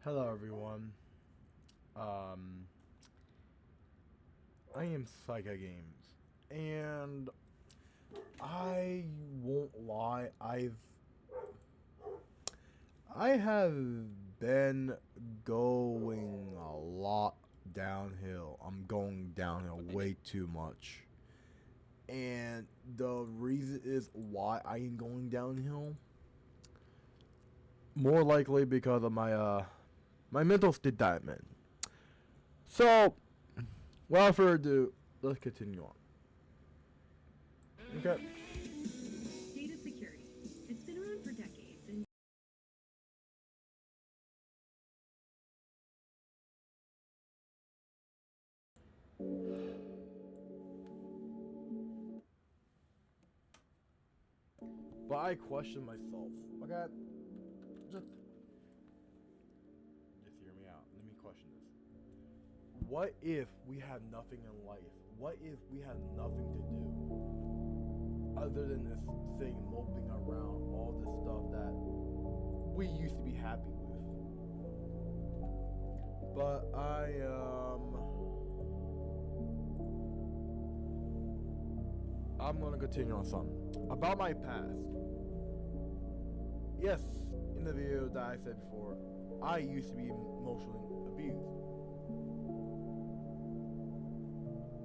Hello, everyone. Um, I am Psycho Games, and I won't lie. I have been going a lot downhill. I'm going downhill way too much, and the reason is why I am going downhill. More likely because of my mental state that I'm in. So, without further ado, let's continue on. Okay. Data security. It's been around for decades, and But I question myself. Okay, just hear me out. Let me question this. What if we had nothing in life? What if we had nothing to do other than this thing moping around all this stuff that we used to be happy with? But I'm gonna continue on something about my past. Yes, in the video that I said before, I used to be emotionally abused.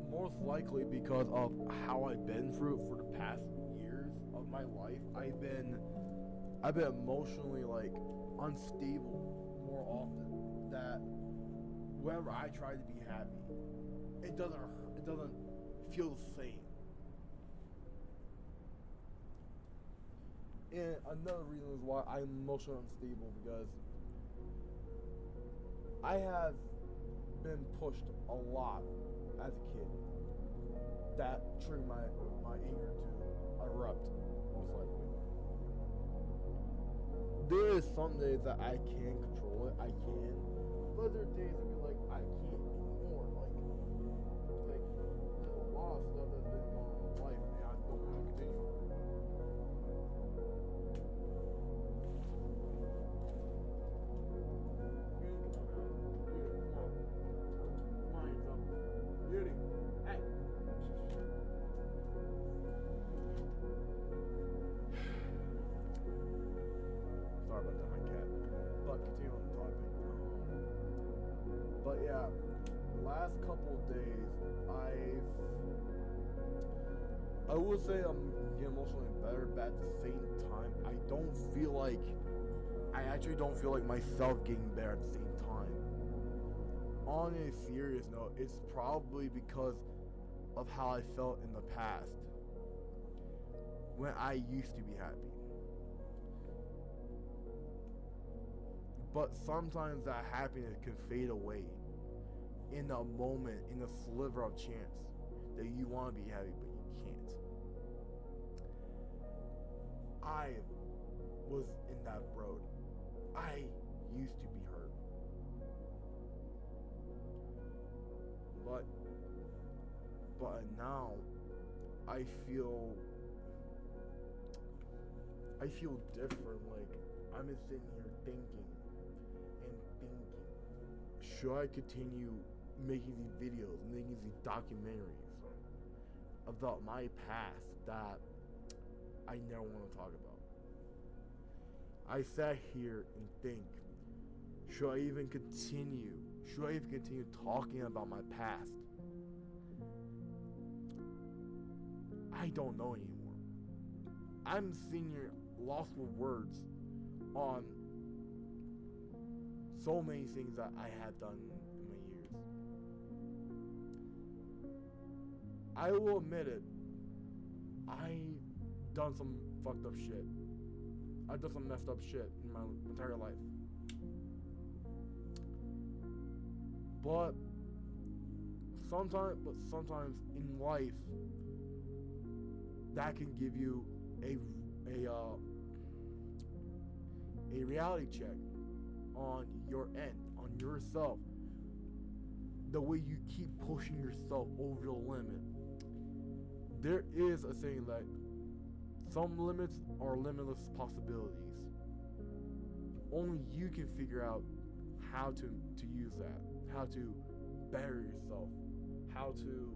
Most likely because of how I've been through it for the past years of my life. I've been emotionally like unstable more often. That whenever I try to be happy, it doesn't feel the same. And another reason is why I'm emotionally unstable because I have been pushed a lot as a kid. That triggered my anger to erupt, most likely. There is some days that I can control it, I can. But there are days that be like I can't anymore. Like there's a lot of stuff that's been going on in life and I don't want to continue. Beauty. Hey. Sorry about that, my cat. But continue on the topic. But yeah, last couple of days, I will say I'm getting emotionally better, but at the same time, I actually don't feel like myself getting better at the same time. On a serious note, it's probably because of how I felt in the past when I used to be happy. But sometimes that happiness can fade away in a moment, in a sliver of chance that you want to be happy, but you can't. I was in that road. I used to be hurt. But now I feel I feel different. Like I'm just sitting here thinking and thinking, should I continue making these videos, making these documentaries about my past that I never want to talk about? I sat here and think, should I even continue? Should I even continue talking about my past? I don't know anymore. I'm sitting here lost for words on so many things that I have done in my years. I will admit it. I done some fucked up shit. I've done some messed up shit in my entire life. But sometimes in life, that can give you a reality check on your end, on yourself. The way you keep pushing yourself over the limit. There is a saying that some limits are limitless possibilities. Only you can figure out how to use that, how to better yourself, how to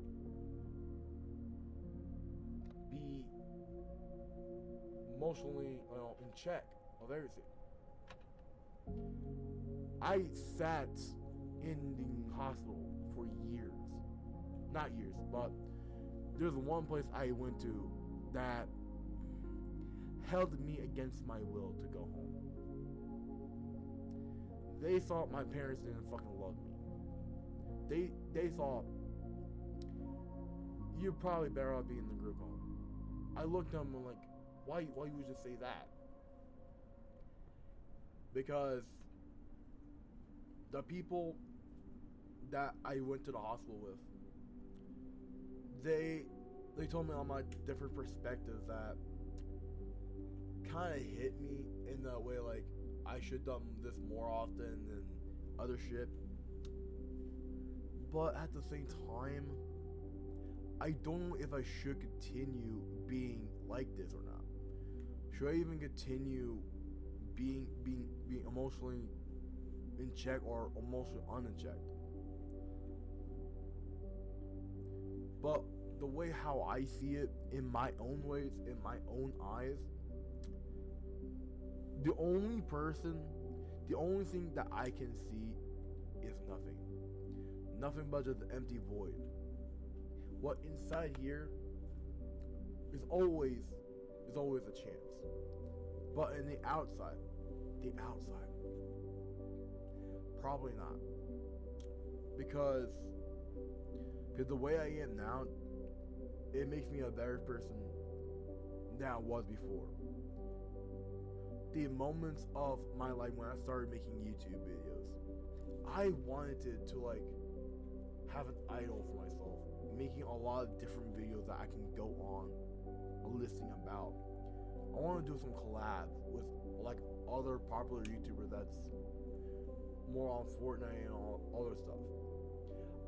be emotionally in check of everything. I sat in the hospital for years. Not years, but there's one place I went to that held me against my will to go home. They thought my parents didn't fucking love me. They thought you're probably better off being in the group home. I looked at them and like, why you would just say that? Because the people that I went to the hospital with, they told me on my different perspectives that kind of hit me in that way, like I should done this more often than other shit. But at the same time, I don't know if I should continue being like this or not. Should I even continue being emotionally in check or emotionally unchecked? But the way how I see it, in my own ways, in my own eyes, the only thing that I can see is nothing. Nothing but just the empty void. What inside here is always a chance. But in the outside, probably not. Because the way I am now, it makes me a better person than I was before. The moments of my life when I started making YouTube videos, I wanted to like have an idol for myself, making a lot of different videos that I can go on listing about. I want to do some collabs with like other popular YouTubers that's more on Fortnite and all other stuff.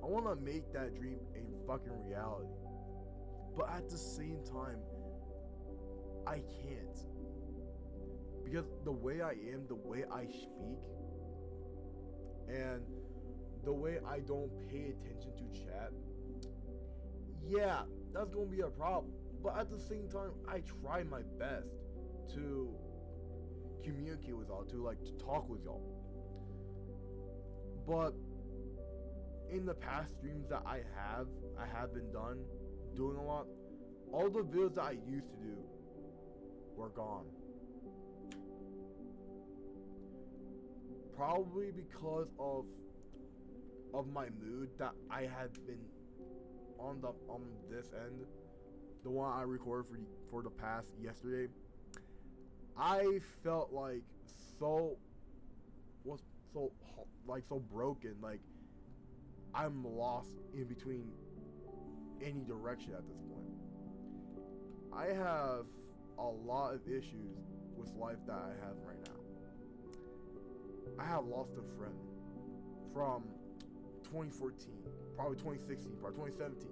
I want to make that dream a fucking reality. But at the same time, I can't. Because the way I am, the way I speak, and the way I don't pay attention to chat, yeah, that's going to be a problem. But at the same time, I try my best to communicate with y'all, to talk with y'all. But in the past streams that I have been doing a lot, all the videos that I used to do were gone. Probably because of my mood that I had been on this end, the one I recorded for the past yesterday. I felt like so broken, like I'm lost in between any direction at this point. I have a lot of issues with life that I have right now. I have lost a friend from 2014, probably 2016, probably 2017.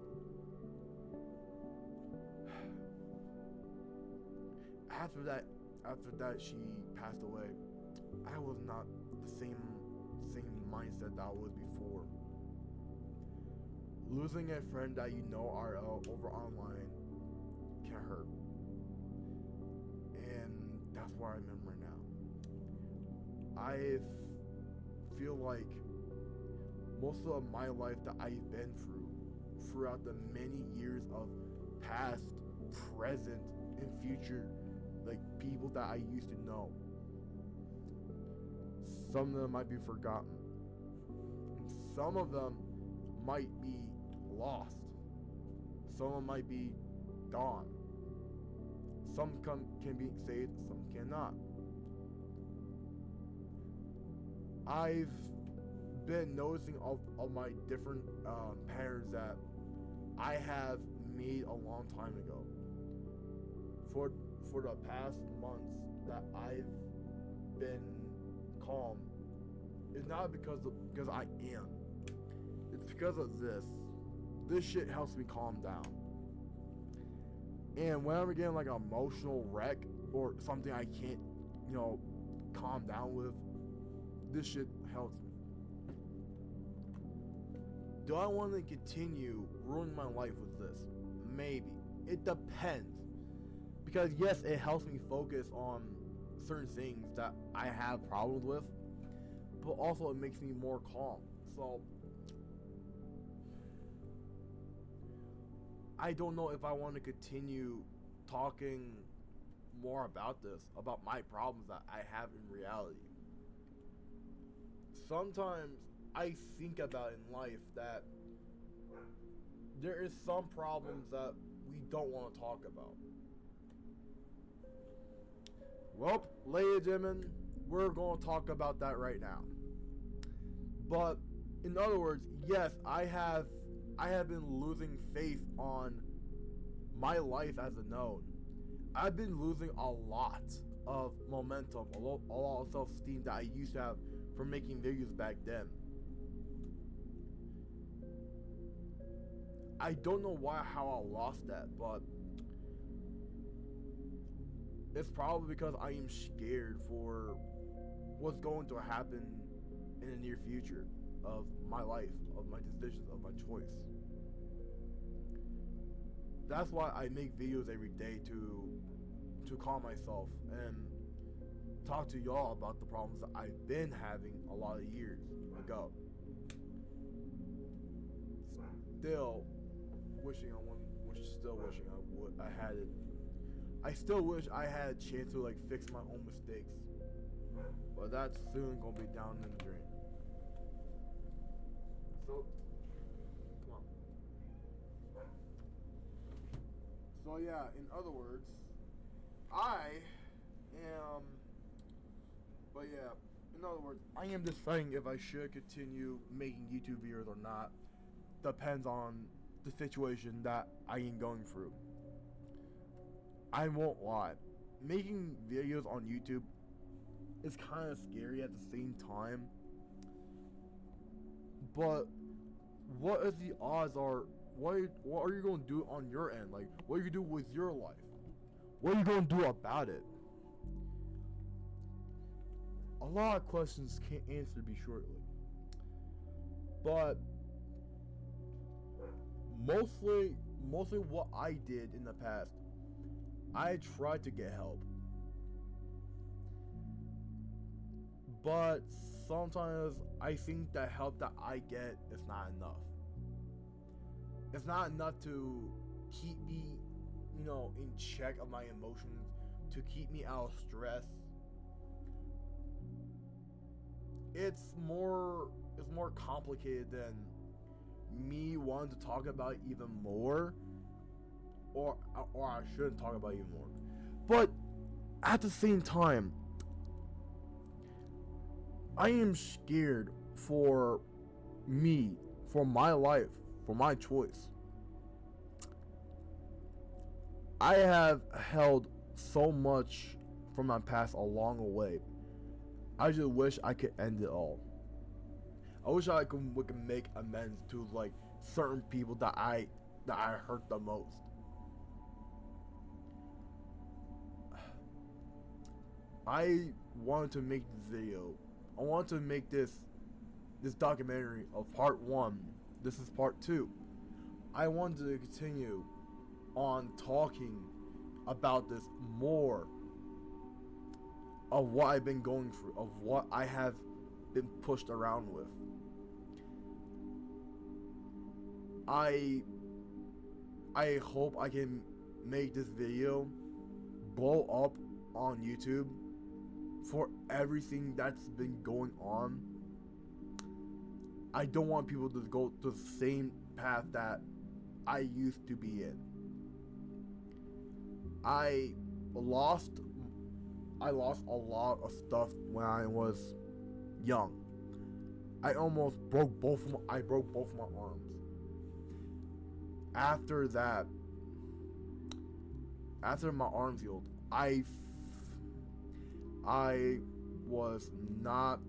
After that she passed away, I was not the same mindset that I was before. Losing a friend that you know are over online can hurt. And that's where I am right now. I feel like most of my life that I've been throughout the many years of past, present, and future, like people that I used to know, some of them might be forgotten. Some of them might be lost. Some of them might be gone. Some can be saved, some cannot. I've been noticing of my different patterns that I have made a long time ago. For the past months that I've been calm, it's not because I am. It's because of this. This shit helps me calm down. And when I'm getting like an emotional wreck or something I can't, calm down with, this shit helps me. Do I want to continue ruining my life with this? Maybe. It depends. Because yes, it helps me focus on certain things that I have problems with, but also it makes me more calm. So I don't know if I want to continue talking more about this, about my problems that I have in reality. Sometimes I think about in life that there is some problems that we don't want to talk about. Well, ladies and gentlemen, we're going to talk about that right now. But in other words, yes, I have been losing faith on my life as a known. I've been losing a lot of momentum, a lot of self-esteem that I used to have from making videos back then. I don't know how I lost that, but it's probably because I am scared for what's going to happen in the near future of my life, of my decisions, of my choice. That's why I make videos every day to calm myself and talk to y'all about the problems that I've been having a lot of years ago. Still wishing I had it. I still wish I had a chance to fix my own mistakes, but that's soon gonna be down in the drain. So, come on. So yeah, in other words, I am deciding if I should continue making YouTube videos or not. Depends on the situation that I am going through. I won't lie. Making videos on YouTube is kind of scary at the same time. But what is the odds are? What are you going to do on your end? What are you going to do with your life? What are you going to do about it? A lot of questions can't answer me shortly. But mostly what I did in the past, I tried to get help. But sometimes I think the help that I get is not enough. It's not enough to keep me, in check of my emotions, to keep me out of stress. It's more complicated than me wanting to talk about it even more, or I shouldn't talk about it even more. But at the same time, I am scared for me, for my life, for my choice. I have held so much from my past along the way. I just wish I could end it all. I wish I could make amends to certain people that I hurt the most. I wanted to make this video. I wanted to make this documentary of part 1. This is part 2. I wanted to continue on talking about this more, of what I've been going through, of what I have been pushed around with. I hope I can make this video blow up on YouTube for everything that's been going on. I don't want people to go to the same path that I used to be in. I lost a lot of stuff when I was young. I almost broke both my arms. After that, after my arms healed, I was not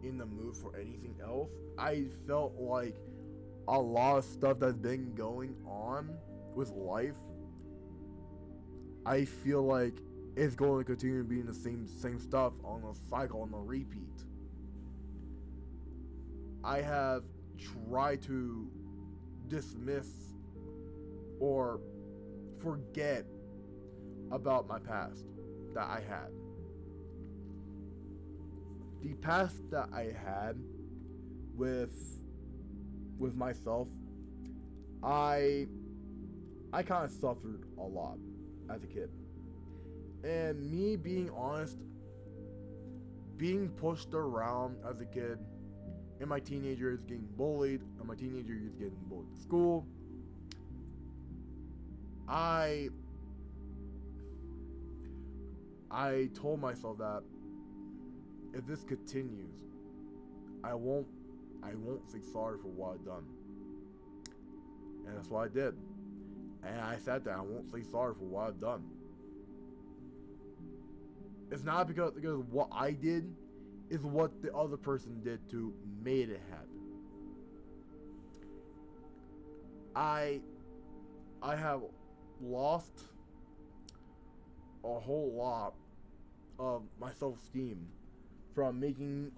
in the mood for anything else. I felt like a lot of stuff that's been going on with life, I feel like it's going to continue being the same stuff on a cycle, on a repeat. I have try to dismiss or forget about my past that I had. The past that I had with myself, I kind of suffered a lot as a kid. And me being honest, being pushed around as a kid, in my teenage years getting bullied, in my teenager years getting bullied in school, I told myself that if this continues, I won't say sorry for what I've done. And that's what I did. And I said that I won't say sorry for what I've done. It's not because what I did is what the other person did to made it happen. I have lost a whole lot of my self-esteem from making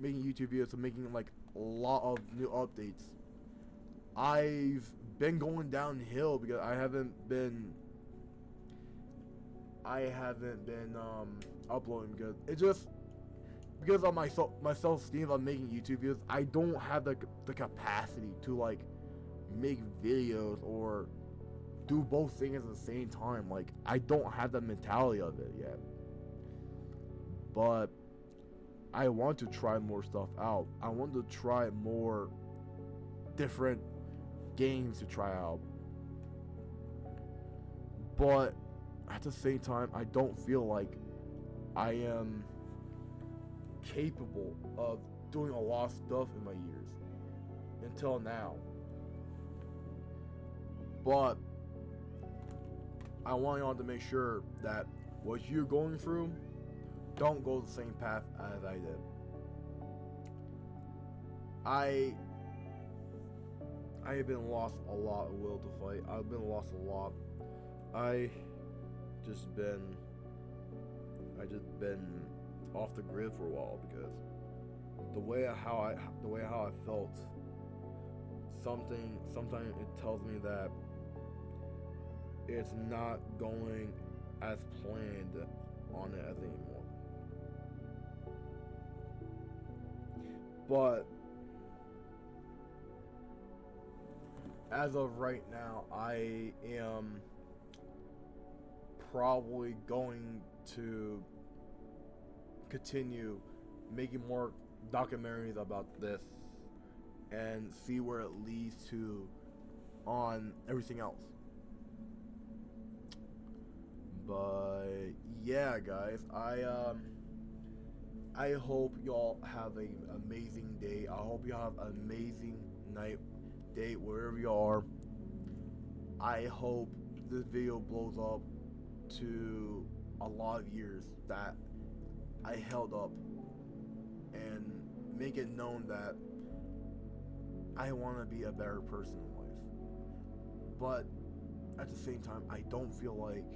YouTube videos to making like a lot of new updates. I've been going downhill because I haven't been uploading because it just because of my self-esteem of making YouTube videos. I don't have the capacity to like make videos or do both things at the same time. Like, I don't have the mentality of it yet. But I want to try more stuff out. I want to try more different games to try out. But at the same time, I don't feel like I am capable of doing a lot of stuff in my years until now. But I want y'all to make sure that what you're going through, don't go the same path as I did. I have been lost a lot of will to fight. I've been lost a lot. I just been off the grid for a while because the way how I felt, sometimes it tells me that it's not going as planned on it as anymore. But as of right now, I am probably going to continue making more documentaries about this and see where it leads to on everything else. But yeah, guys, I hope y'all have an amazing day. I hope y'all have an amazing night, day, wherever you are. I hope this video blows up to a lot of years that I held up and make it known that I want to be a better person in life. But at the same time, I don't feel like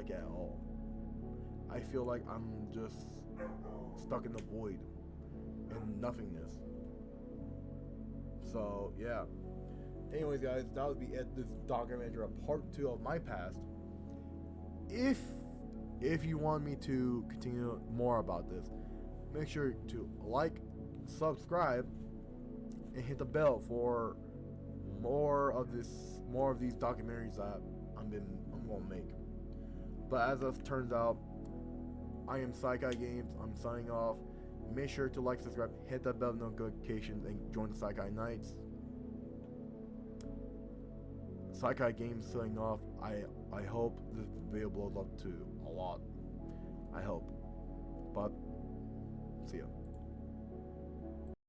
it at all. I feel like I'm just stuck in the void and nothingness. So yeah. Anyways, guys, that would be it. This documentary, part 2 of my past. If you want me to continue more about this, make sure to like, subscribe, and hit the bell for more of these documentaries that I'm gonna make. But as it turns out, I am Saikai Games. I'm signing off. Make sure to like, subscribe, hit that bell notifications, and join the Saikai Nights. Saikai Games signing off. I hope this video blows up to a lot. I hope. But see ya.